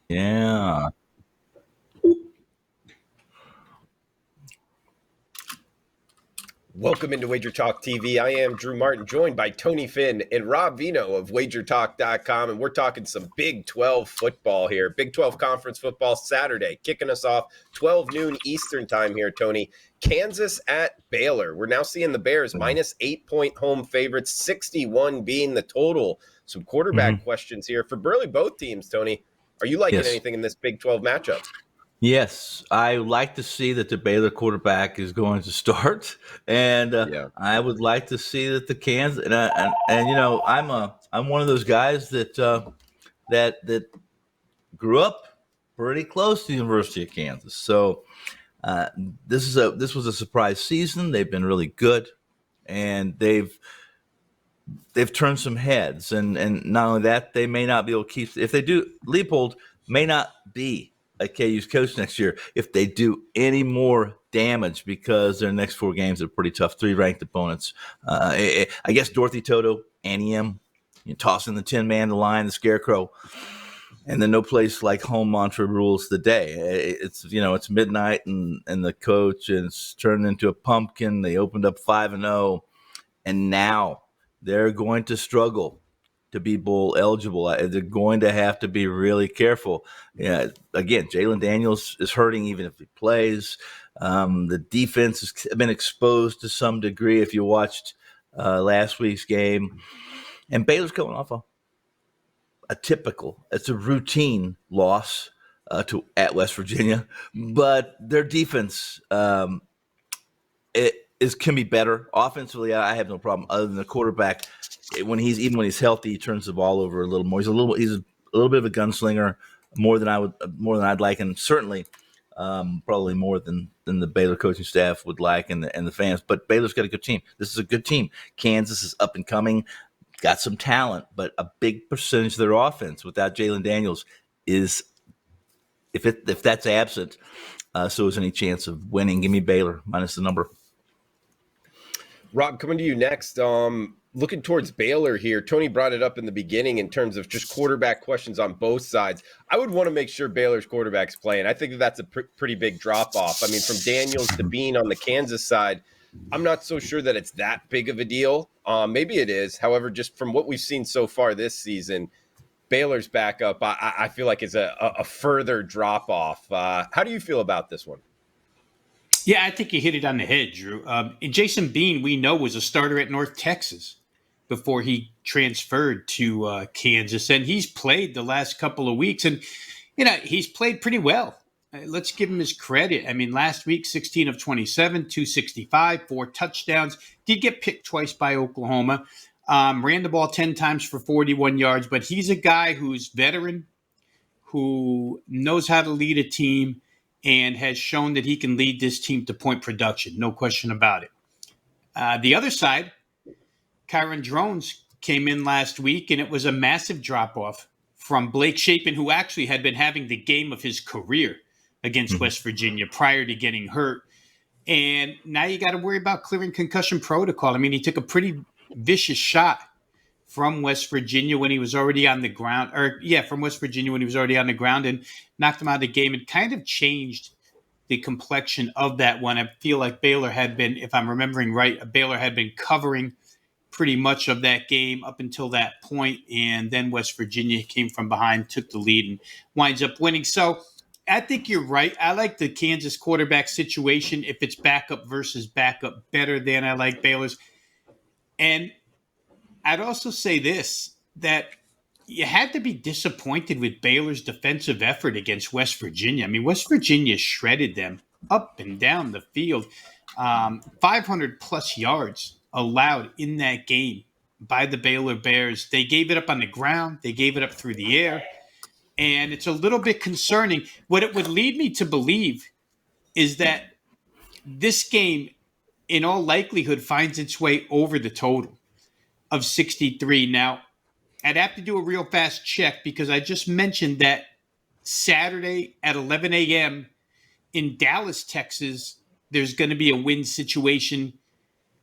Yeah. Welcome into WagerTalk TV. I am Drew Martin, joined by Tony Finn and Rob Vino of WagerTalk.com, and we're talking some Big 12 football here. Big 12 conference football Saturday, kicking us off 12 noon Eastern time here, Tony. Kansas at Baylor. We're now seeing the Bears minus 8-point home favorites, 61 being the total. Some quarterback questions here for really both teams, Tony. Are you liking Yes. anything in this Big 12 matchup? Yes, I like to see that the Baylor quarterback is going to start, and Yeah. I would like to see that the Kansas and I'm one of those guys that grew up pretty close to the University of Kansas. So uh, this was a surprise season. They've been really good, and they've turned some heads, and not only that, they may not be able to keep. If they do, Leopold may not be a KU's coach next year if they do any more damage, because their next four games are pretty tough. Three ranked opponents. I guess Dorothy Toto, Annie M, tossing the 10-man, the lion, the scarecrow, and then no place like home mantra rules the day. It's midnight, and the coach is turned into a pumpkin. They opened up 5-0, and now they're going to struggle to be bowl eligible. They're going to have to be really careful. Yeah, again, Jalen Daniels is hurting even if he plays. The defense has been exposed to some degree if you watched last week's game. And Baylor's coming off it's a routine loss at West Virginia, but their defense can be better. Offensively, I have no problem other than the quarterback. When he's healthy, he turns the ball over a little more. He's a little bit of a gunslinger, more than I'd like, and certainly probably more than the Baylor coaching staff would like, and the fans. But Baylor's got a good team. This is a good team. Kansas is up and coming, got some talent, but a big percentage of their offense without Jalen Daniels is, if that's absent, so is any chance of winning. Give me Baylor minus the number. Rob, coming to you next. Looking towards Baylor here, Tony brought it up in the beginning in terms of just quarterback questions on both sides. I would want to make sure Baylor's quarterback's playing. I think that's a pretty big drop off. I mean, from Daniels to Bean on the Kansas side, I'm not so sure that it's that big of a deal. Maybe it is. However, just from what we've seen so far this season, Baylor's backup, I feel like is a further drop off. How do you feel about this one? Yeah, I think you hit it on the head, Drew. Jason Bean, we know, was a starter at North Texas before he transferred to Kansas, and he's played the last couple of weeks, and he's played pretty well. Let's give him his credit. I mean, last week, 16 of 27, 265, 4 touchdowns. Did get picked twice by Oklahoma. Ran the ball 10 times for 41 yards, but he's a guy who's veteran, who knows how to lead a team, and has shown that he can lead this team to point production. No question about it. The other side, Kyron Drones came in last week, and it was a massive drop-off from Blake Shapen, who actually had been having the game of his career against West Virginia prior to getting hurt. And now you got to worry about clearing concussion protocol. I mean, he took a pretty vicious shot from West Virginia when he was already on the ground, from West Virginia when he was already on the ground, and knocked him out of the game. It kind of changed the complexion of that one. I feel like Baylor had been, if I'm remembering right, Baylor had been covering pretty much of that game up until that point, and then West Virginia came from behind, took the lead, and winds up winning. So I think you're right. I like the Kansas quarterback situation if it's backup versus backup better than I like Baylor's. And I'd also say this, that you had to be disappointed with Baylor's defensive effort against West Virginia. I mean, West Virginia shredded them up and down the field. 500 plus yards allowed in that game by the Baylor Bears. They gave it up on the ground. They gave it up through the air. And it's a little bit concerning. What it would lead me to believe is that this game, in all likelihood, finds its way over the total of 63. Now, I'd have to do a real fast check because I just mentioned that Saturday at 11 a.m. in Dallas, Texas, there's going to be a win situation.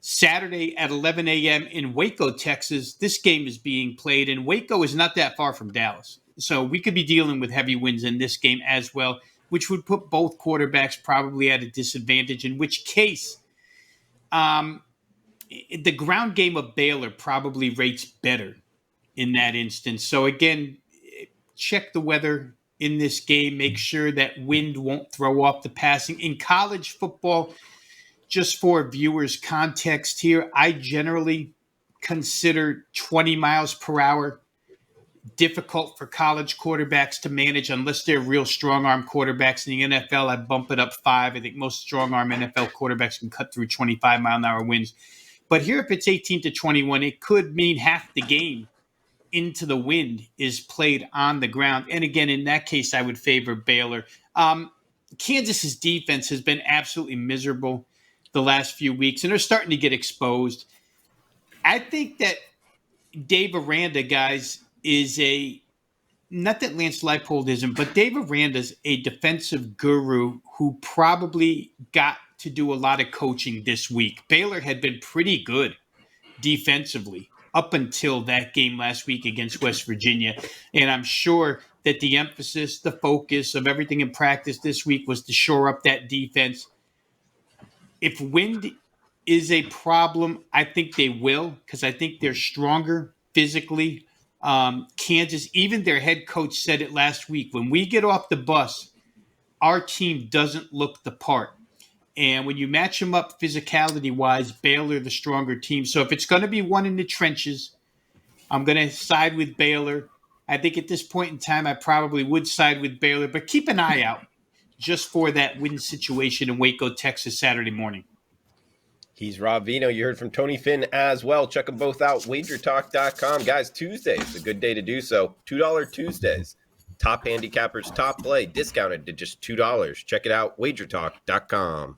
Saturday at 11 a.m. in Waco, Texas, this game is being played, and Waco is not that far from Dallas. So we could be dealing with heavy winds in this game as well, which would put both quarterbacks probably at a disadvantage, in which case the ground game of Baylor probably rates better in that instance. So again, check the weather in this game. Make sure that wind won't throw off the passing. In college football, just for viewers' context here, I generally consider 20 miles per hour difficult for college quarterbacks to manage unless they're real strong arm quarterbacks. In the NFL, I bump it up 5. I think most strong arm NFL quarterbacks can cut through 25 mile an hour winds. But here, if it's 18 to 21, it could mean half the game into the wind is played on the ground. And again, in that case, I would favor Baylor. Kansas's defense has been absolutely miserable the last few weeks, and they're starting to get exposed. I think that Dave Aranda, guys, is not that Lance Leipold isn't, but Dave Aranda's a defensive guru who probably got to do a lot of coaching this week. Baylor had been pretty good defensively up until that game last week against West Virginia. And I'm sure that the emphasis, the focus of everything in practice this week was to shore up that defense. If wind is a problem, I think they will, because I think they're stronger physically. Kansas, even their head coach said it last week. When we get off the bus, our team doesn't look the part. And when you match them up physicality-wise, Baylor the stronger team. So if it's going to be one in the trenches, I'm going to side with Baylor. I think at this point in time, I probably would side with Baylor. But keep an eye out just for that win situation in Waco, Texas, Saturday morning. He's Rob Vino. You heard from Tony Finn as well. Check them both out, WagerTalk.com. Guys, Tuesday is a good day to do so. $2 Tuesdays. Top handicappers, top play, discounted to just $2. Check it out, WagerTalk.com.